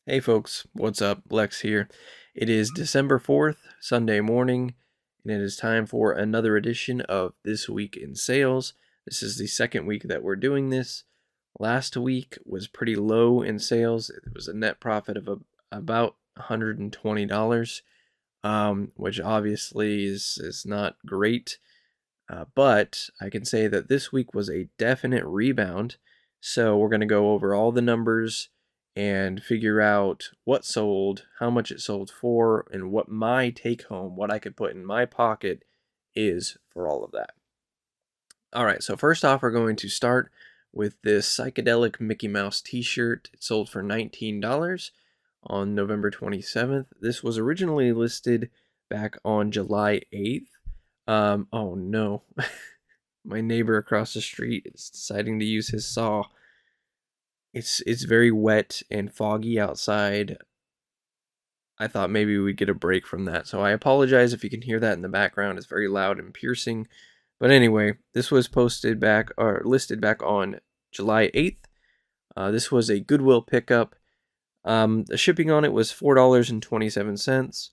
Hey folks, what's up? Lex here. It is December 4th, Sunday morning, and it is time for another edition of This Week in Sales. This is the second week that we're doing this. Last week was pretty low in sales. It was a net profit of about $120, which obviously is not great. But I can say that this week was a definite rebound. So we're going to go over all the numbers and figure out what sold, how much it sold for, and what my take home, what I could put in my pocket is for all of that. All right, so first off, we're going to start with this Psychedelic Mickey Mouse t-shirt. It sold for $19 on November 27th. This was originally listed back on July 8th. Oh no, my neighbor across the street is deciding to use his saw. It's very wet and foggy outside. I thought maybe we'd get a break from that, so I apologize if you can hear that in the background. It's very loud and piercing. But anyway, this was posted back or listed back on July 8th. This was a Goodwill pickup. The shipping on it was $4.27.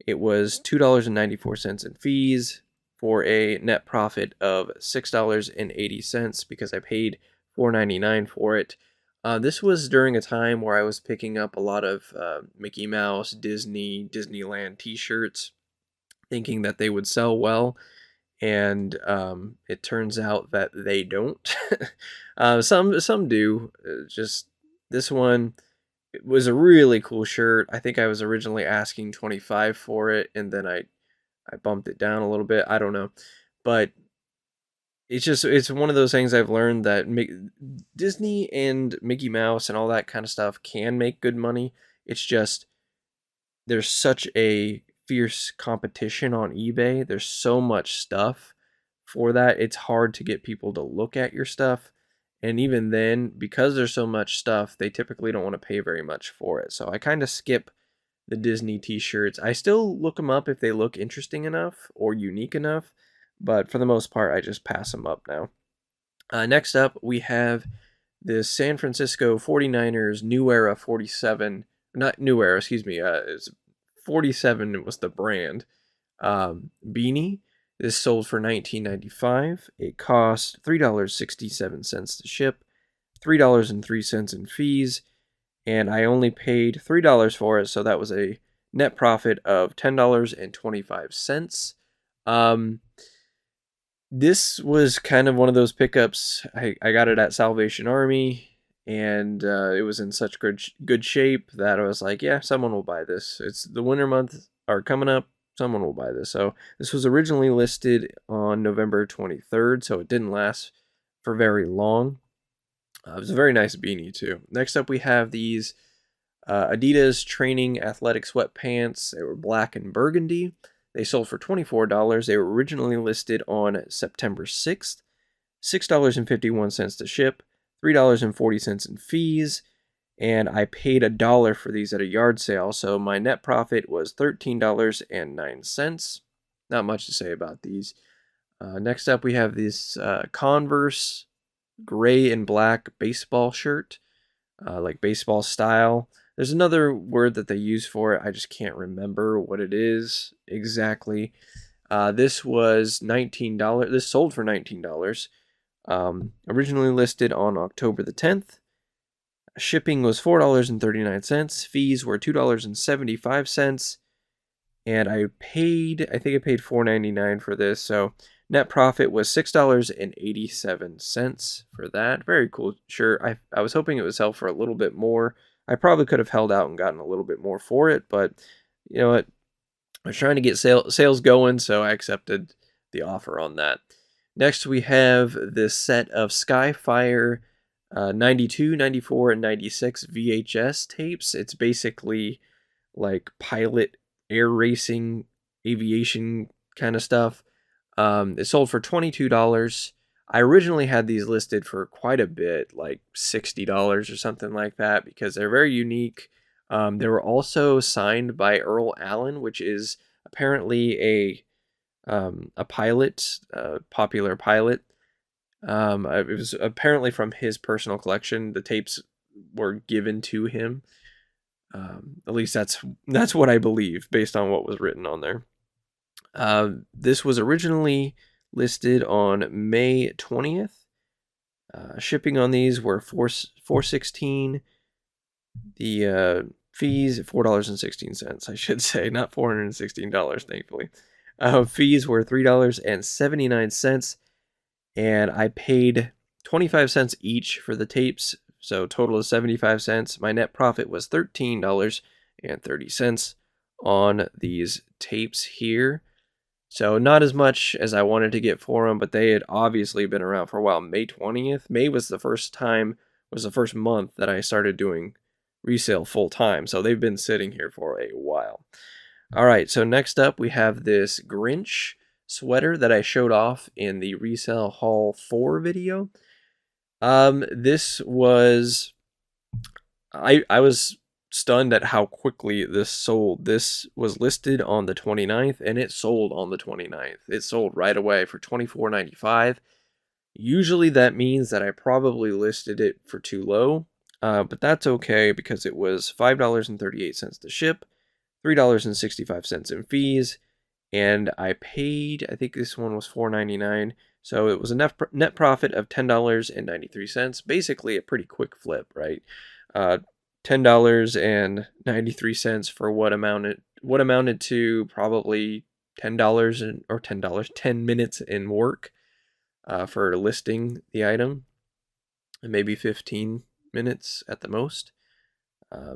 It was $2.94 in fees for a net profit of $6.80 because I paid $4.99 for it. This was during a time where I was picking up a lot of Mickey Mouse, Disney, Disneyland t-shirts, thinking that they would sell well, and it turns out that they don't. Some do. Just this one, it was a really cool shirt. I think I was originally asking $25 for it, and then I bumped it down a little bit. I don't know, but it's one of those things I've learned that Disney and Mickey Mouse and all that kind of stuff can make good money. It's just there's such a fierce competition on eBay. There's so much stuff for that. It's hard to get people to look at your stuff. And even then, because there's so much stuff, they typically don't want to pay very much for it. So I kind of skip the Disney t-shirts. I still look them up if they look interesting enough or unique enough, but for the most part, I just pass them up now. Next up, we have the San Francisco 49ers New Era 47, not New Era, excuse me, it's 47 was the brand, beanie. This sold for $19.95. It cost $3.67 to ship, $3.03 in fees, and I only paid $3 for it, so that was a net profit of $10.25. This was kind of one of those pickups. I got it at Salvation Army, and it was in such good shape that I was like, yeah, someone will buy this. It's the winter month are coming up. Someone will buy this. So this was originally listed on November 23rd, so it didn't last for very long. It was a very nice beanie too. Next up, we have these Adidas Training Athletic sweatpants. They were black and burgundy. They sold for $24. They were originally listed on September 6th. $6.51 to ship, $3.40 in fees, and I paid $1 for these at a yard sale, so my net profit was $13.09. Not much to say about these. Next up, we have this Converse gray and black baseball shirt, like baseball style. There's another word that they use for it. I just can't remember what it is exactly. This was $19. This sold for $19. Originally listed on October the 10th. Shipping was $4.39. Fees were $2.75. And I think I paid $4.99 for this. So net profit was $6.87 for that. Very cool shirt. I was hoping it would sell for a little bit more. I probably could have held out and gotten a little bit more for it, but you know what? I was trying to get sales going, so I accepted the offer on that. Next, we have this set of Skyfire 92, 94, and 96 VHS tapes. It's basically like pilot air racing, aviation kind of stuff. It sold for $22. I originally had these listed for quite a bit, like $60 or something like that, because they're very unique. They were also signed by Earl Allen, which is apparently a pilot, popular pilot. It was apparently from his personal collection. The tapes were given to him. At least that's what I believe based on what was written on there. This was originally listed on May 20th. Shipping on these were $416. The fees $4.16, I should say, not $416, thankfully. Fees were $3.79, and I paid 25 cents each for the tapes, so total of 75 cents. My net profit was $13.30 on these tapes here. So not as much as I wanted to get for them, but they had obviously been around for a while. May 20th, May was the first month that I started doing resale full time. So they've been sitting here for a while. All right, so next up we have this Grinch sweater that I showed off in the Resale Haul 4 video. This was, I was stunned at how quickly this sold. This was listed on the 29th and it sold on the 29th. It sold right away for $24.95. Usually that means that I probably listed it for too low, but that's okay because it was $5.38 to ship, $3.65 in fees, and I paid, I think this one was $4.99, so it was a net profit of $10.93. Basically a pretty quick flip, right? $10.93 for what amounted to probably $10 minutes in work for listing the item, and maybe 15 minutes at the most.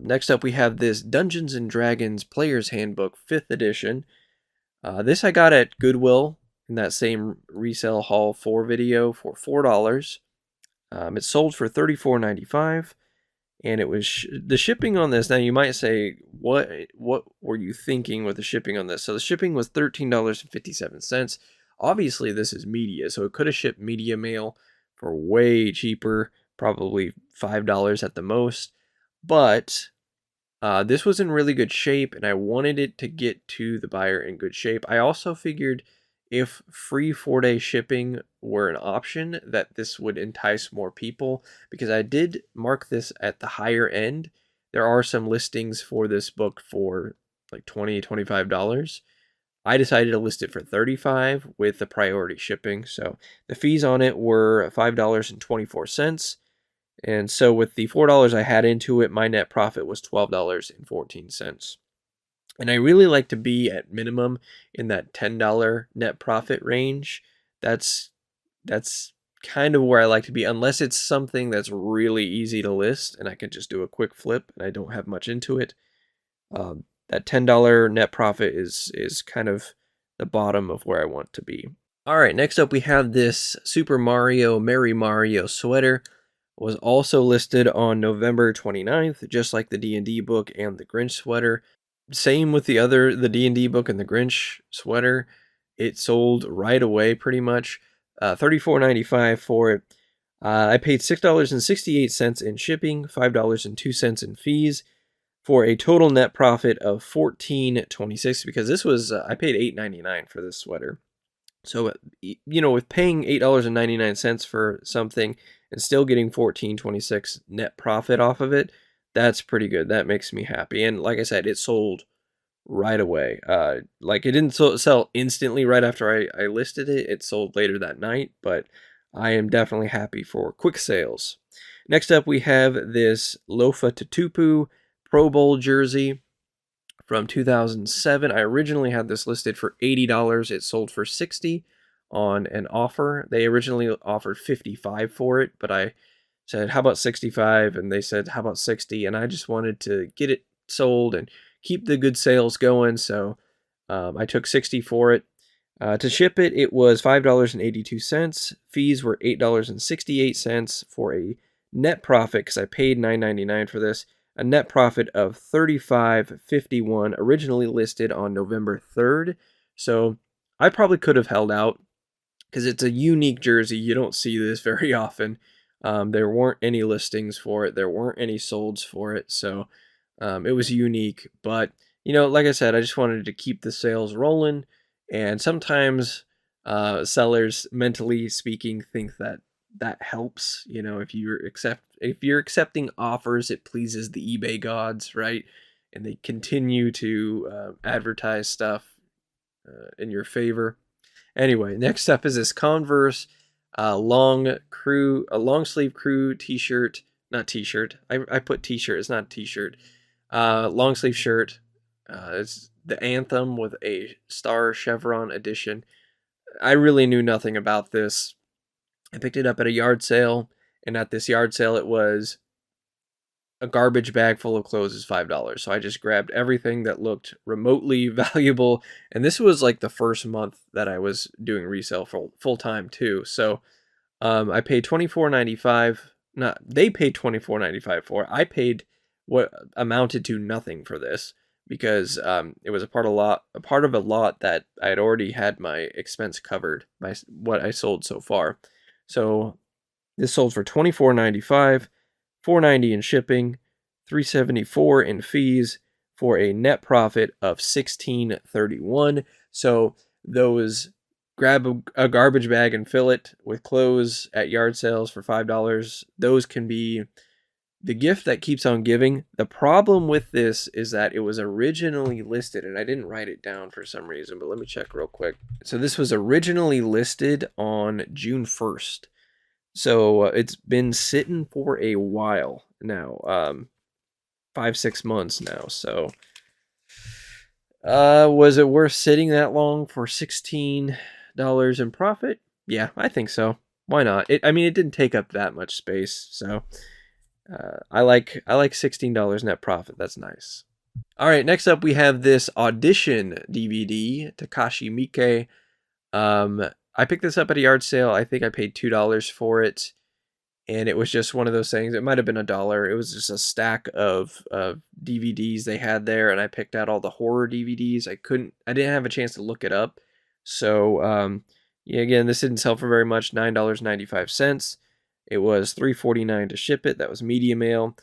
Next up, we have this Dungeons and Dragons Player's Handbook 5th edition. This I got at Goodwill in that same Resale Haul 4 video for $4. It sold for $34.95, and it was the shipping on this. Now you might say, what were you thinking with the shipping on this? So the shipping was $13.57. Obviously, this is media, so it could have shipped media mail for way cheaper, probably $5 at the most. But this was in really good shape, and I wanted it to get to the buyer in good shape. I also figured if free 4-day shipping were an option, that this would entice more people, because I did mark this at the higher end. There are some listings for this book for like $20, $25. I decided to list it for $35 with the priority shipping. So the fees on it were $5.24. And so with the $4 I had into it, my net profit was $12.14. And I really like to be at minimum in that $10 net profit range. That's kind of where I like to be, unless it's something that's really easy to list and I can just do a quick flip and I don't have much into it. That $10 net profit is kind of the bottom of where I want to be. All right, next up we have this Super Mario Merry Mario sweater. It was also listed on November 29th, just like the D&D book and the Grinch sweater. Same with the D&D book and the Grinch sweater. It sold right away pretty much. $34.95 for it. I paid $6.68 in shipping, $5.02 in fees, for a total net profit of $14.26, because this was I paid $8.99 for this sweater. So with paying $8.99 for something and still getting $14.26 net profit off of it, that's pretty good. That makes me happy. And like I said, it sold right away. Like it didn't sell instantly right after I listed it. It sold later that night, but I am definitely happy for quick sales. Next up, we have this Lofa Tatupu Pro Bowl jersey from 2007. I originally had this listed for $80. It sold for $60 on an offer. They originally offered $55 for it, but I said, how about $65? And they said, how about $60? And I just wanted to get it sold and keep the good sales going, so I took $60 for it. To ship it, it was $5.82. Fees were $8.68 for a net profit, because I paid $9.99 for this, a net profit of $35.51, originally listed on November 3rd. So I probably could have held out, because it's a unique jersey. You don't see this very often. There weren't any listings for it. There weren't any solds for it. So it was unique. But, like I said, I just wanted to keep the sales rolling. And sometimes sellers, mentally speaking, think that helps. If you're accepting offers, it pleases the eBay gods, right? and they continue to advertise stuff in your favor. Anyway, next up is this Converse long sleeve crew t-shirt. Not t-shirt. I put t-shirt. It's not a t-shirt. Long sleeve shirt. It's the Anthem with a star chevron edition. I really knew nothing about this. I picked it up at a yard sale, and at this yard sale, it was a garbage bag full of clothes is $5. So I just grabbed everything that looked remotely valuable. And this was like the first month that I was doing resale full time too. So I paid $24.95. Not they paid $24.95 for it. I paid what amounted to nothing for this because it was a part of a lot that I had already had my expense covered by what I sold so far. So this sold for $24.95. $4.90 in shipping, $3.74 in fees for a net profit of $16.31. So those grab a garbage bag and fill it with clothes at yard sales for $5. Those can be the gift that keeps on giving. The problem with this is that it was originally listed, and I didn't write it down for some reason, but let me check real quick. So this was originally listed on June 1st. So it's been sitting for a while now, 5-6 months now. So was it worth sitting that long for $16 in profit? Yeah, I think so. Why not? It didn't take up that much space, so I like $16 net profit. That's nice. All right, next up we have this Audition DVD, Takashi Miike. I picked this up at a yard sale. I think I paid $2 for it, and it was just one of those things. It might have been $1. It was just a stack of DVDs they had there, and I picked out all the horror DVDs. I didn't have a chance to look it up. So, yeah, again, this didn't sell for very much, $9.95. It was $3.49 to ship it. That was media mail.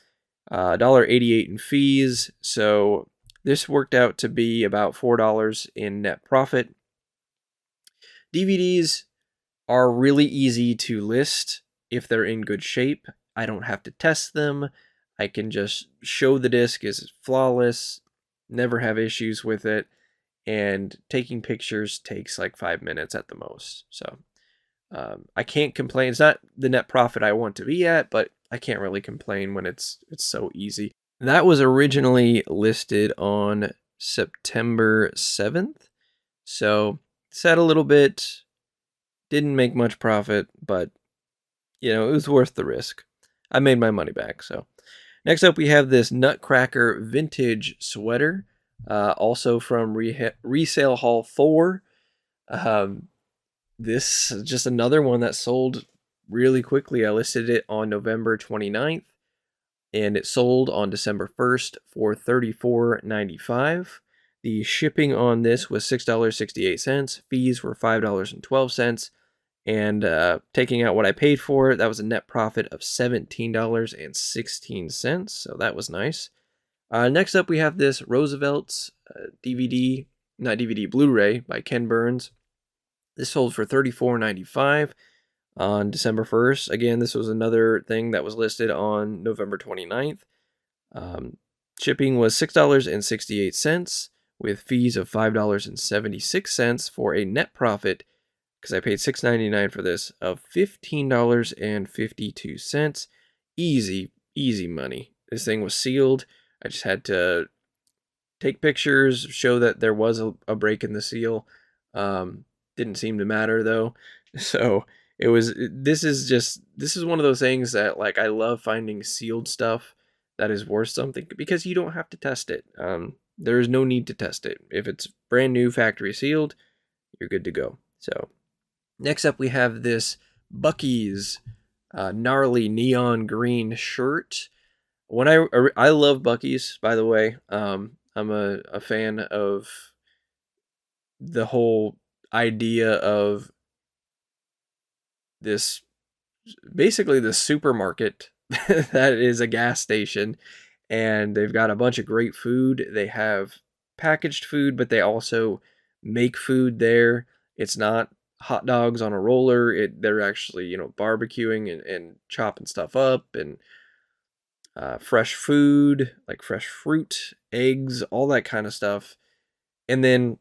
$1.88 in fees. So this worked out to be about $4 in net profit. DVDs are really easy to list if they're in good shape. I don't have to test them. I can just show the disc is flawless, never have issues with it, and taking pictures takes like 5 minutes at the most. So I can't complain. It's not the net profit I want to be at, but I can't really complain when it's so easy. That was originally listed on September 7th. So set a little bit, didn't make much profit, but it was worth the risk. I made my money back. So next up we have this Nutcracker vintage sweater, also from Resale Haul 4. This is just another one that sold really quickly. I listed it on November 29th, and it sold on December 1st for $34.95. The shipping on this was $6.68. Fees were $5.12. And taking out what I paid for it, that was a net profit of $17.16. So that was nice. Next up, we have this Roosevelts DVD, not DVD, Blu-ray by Ken Burns. This sold for $34.95 on December 1st. Again, this was another thing that was listed on November 29th. Shipping was $6.68 with fees of $5.76 for a net profit, because I paid $6.99 for this, of $15.52. Easy money. This thing was sealed. I just had to take pictures, show that there was a break in the seal. Didn't seem to matter though. So this is one of those things that, like, I love finding sealed stuff that is worth something, because you don't have to test it. There is no need to test it. If it's brand new, factory sealed, you're good to go. So next up we have this Bucky's gnarly neon green shirt. When I love Bucky's, by the way. I'm a fan of the whole idea of this, basically the supermarket that is a gas station, and they've got a bunch of great food. They have packaged food, but they also make food there. It's not hot dogs on a roller. They're actually, barbecuing and chopping stuff up, and fresh food, like fresh fruit, eggs, all that kind of stuff. And then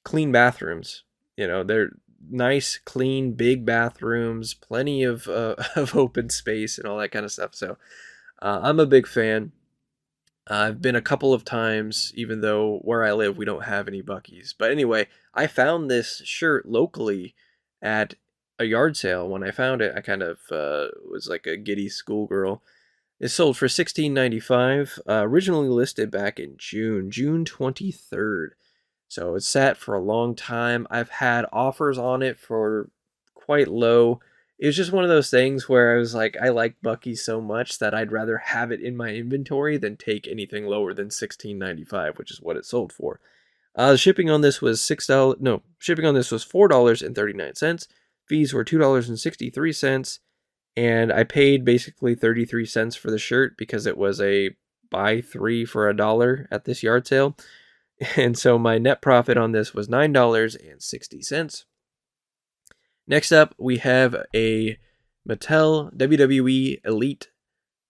clean bathrooms. They're nice, clean, big bathrooms, plenty of of open space and all that kind of stuff. So I'm a big fan. I've been a couple of times, even though where I live we don't have any Bucky's. But anyway, I found this shirt locally at a yard sale. When I found it, I kind of was like a giddy schoolgirl. It sold for $16.95. Originally listed back in June 23rd. So it's sat for a long time. I've had offers on it for quite low. It was just one of those things where I was like, I like Bucky so much that I'd rather have it in my inventory than take anything lower than $16.95, which is what it sold for. Shipping on this was $6. No, shipping on this was $4.39. Fees were $2.63, and I paid basically 33 cents for the shirt because it was a buy three for $1 at this yard sale. And so my net profit on this was $9.60. Next up, we have a Mattel WWE Elite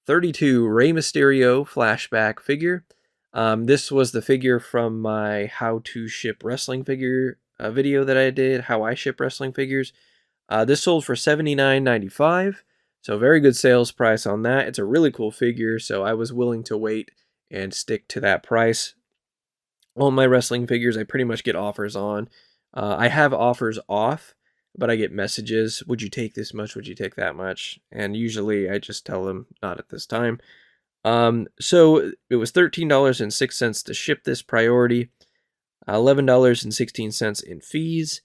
32 Rey Mysterio flashback figure. This was the figure from my how to ship wrestling figure video that I did, how I ship wrestling figures. This sold for $79.95, so very good sales price on that. It's a really cool figure, so I was willing to wait and stick to that price. All my wrestling figures, I pretty much get offers on. I have offers off, but I get messages. Would you take this much? Would you take that much? And usually I just tell them not at this time. So it was $13.06 to ship this priority, $11.16 in fees,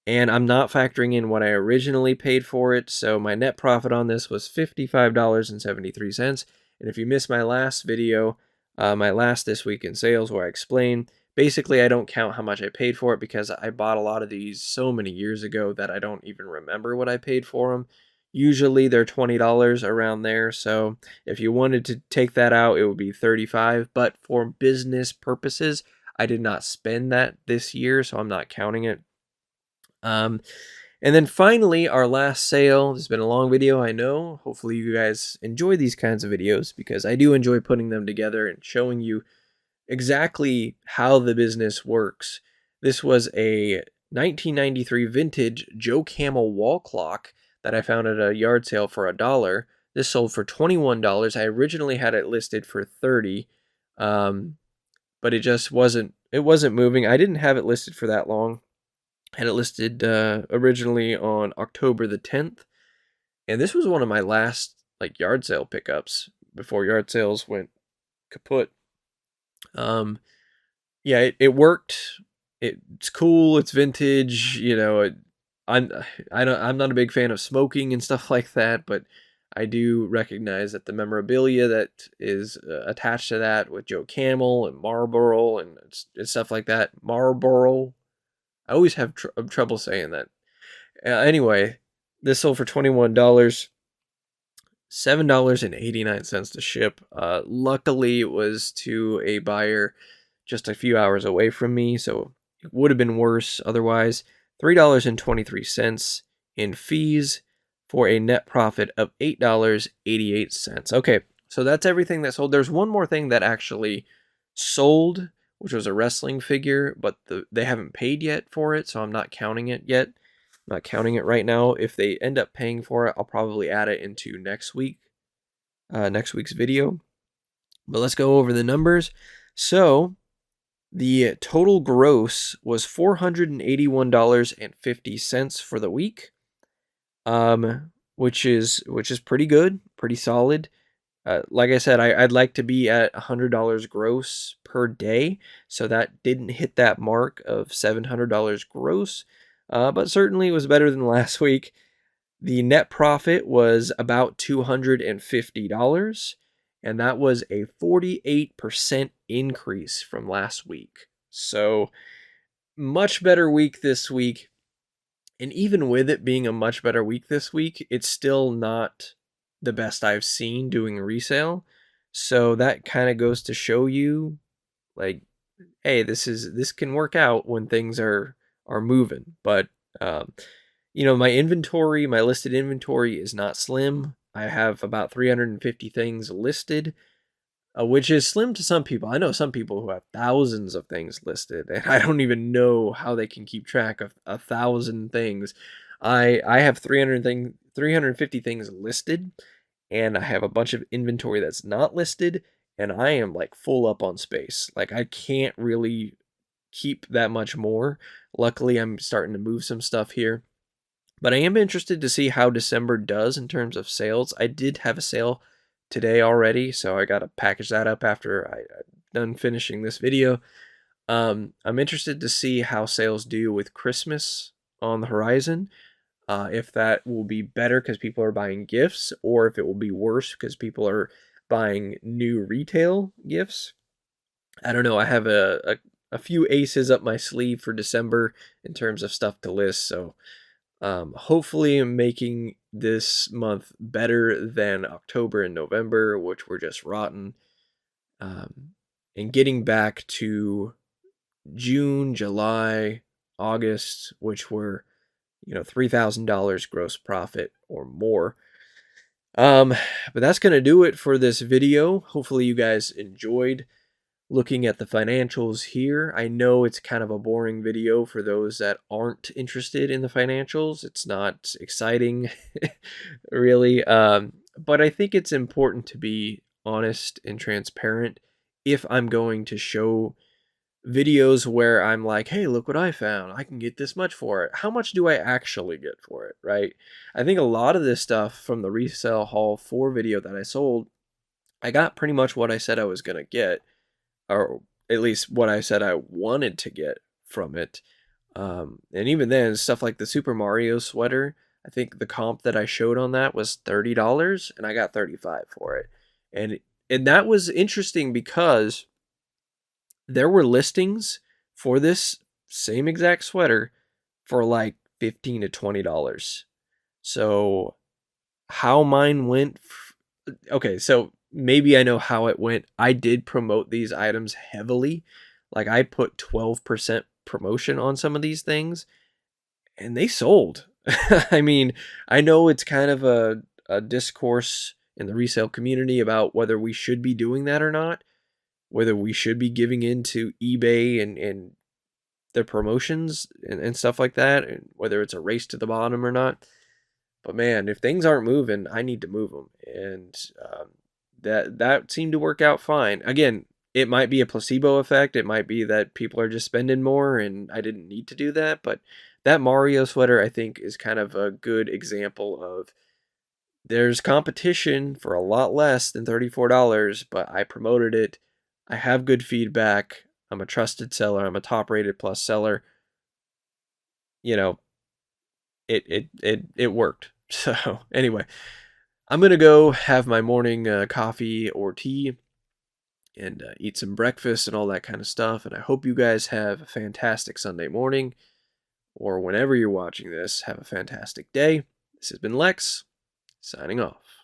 and I'm not factoring in what I originally paid for it. So my net profit on this was $55.73. And if you missed my last video, my last This Week in Sales, where I explain, basically I don't count how much I paid for it because I bought a lot of these so many years ago that I don't even remember what I paid for them. Usually they're $20 around there, so if you wanted to take that out, it would be $35. But for business purposes, I did not spend that this year, so I'm not counting it. And then finally, our last sale. This has been a long video, I know. Hopefully you guys enjoy these kinds of videos because I do enjoy putting them together and showing you exactly how the business works. This was a 1993 vintage Joe Camel wall clock that I found at a yard sale for $1. This sold for $21. I originally had it listed for $30, but it just wasn't moving. I didn't have it listed for that long. I had it listed originally on October the 10th, and this was one of my last yard sale pickups before yard sales went kaput. Yeah, it worked. It's cool. It's vintage. I'm not a big fan of smoking and stuff like that, but I do recognize that the memorabilia that is attached to that with Joe Camel and Marlboro and stuff like that. Marlboro. I always have trouble saying that. Anyway, this sold for $21. $7.89 to ship. Luckily, it was to a buyer just a few hours away from me, so it would have been worse otherwise. $3.23 in fees for a net profit of $8.88. Okay, so that's everything that sold. There's one more thing that actually sold, which was a wrestling figure, but they haven't paid yet for it, so I'm not counting it yet. I'm not counting it right now. If they end up paying for it, I'll probably add it into next week's video. But let's go over the numbers. So the total gross was $481.50 for the week, which is pretty good, pretty solid. Like I said, I'd like to be at $100 gross per day, so that didn't hit that mark of $700 gross, but certainly it was better than last week. The net profit was about $250, and that was a 48% increase from last week. So much better week this week. And even with it being a much better week this week, it's still not the best I've seen doing resale. So that kind of goes to show you, hey, this can work out when things are moving. But my inventory, my listed inventory is not slim. I have about 350 things listed. which is slim to some people. I know some people who have thousands of things listed, and I don't even know how they can keep track of 1,000 things. I have 350 things listed, and I have a bunch of inventory that's not listed, and I am like full up on space. Like I can't really keep that much more. Luckily, I'm starting to move some stuff here. But I am interested to see how December does in terms of sales. I did have a sale today already, so I got to package that up after I'm done finishing this video. I'm interested to see how sales do with Christmas on the horizon. If that will be better because people are buying gifts, or if it will be worse because people are buying new retail gifts. I don't know. I have a few aces up my sleeve for December in terms of stuff to list, so hopefully I'm making this month better than October and November, which were just rotten. And getting back to June, July, August, which were, $3,000 gross profit or more. But that's going to do it for this video. Hopefully you guys enjoyed looking at the financials here. I know it's kind of a boring video for those that aren't interested in the financials. It's not exciting, really. But I think it's important to be honest and transparent if I'm going to show videos where I'm like, hey, look what I found. I can get this much for it. How much do I actually get for it, right? I think a lot of this stuff from the Resale Haul 4 video that I sold, I got pretty much what I said I was going to get, or at least what I said I wanted to get from it. And even then, stuff like the Super Mario sweater, I think the comp that I showed on that was $30, and I got 35 for it. And that was interesting because there were listings for this same exact sweater for like $15 to $20. So how mine went, okay, so maybe I know how it went. I did promote these items heavily. Like I put 12% promotion on some of these things, and they sold. I mean, I know it's kind of a discourse in the resale community about whether we should be doing that or not, whether we should be giving into eBay and their promotions and stuff like that, and whether it's a race to the bottom or not. But man, if things aren't moving, I need to move them, and that seemed to work out fine. Again, it might be a placebo effect. It might be that people are just spending more, and I didn't need to do that. But that Mario sweater, I think, is kind of a good example of there's competition for a lot less than $34, but I promoted it. I have good feedback. I'm a trusted seller. I'm a top-rated plus seller. You know, it worked. So anyway, I'm gonna go have my morning coffee or tea and eat some breakfast and all that kind of stuff. And I hope you guys have a fantastic Sunday morning, or whenever you're watching this, have a fantastic day. This has been Lex, signing off.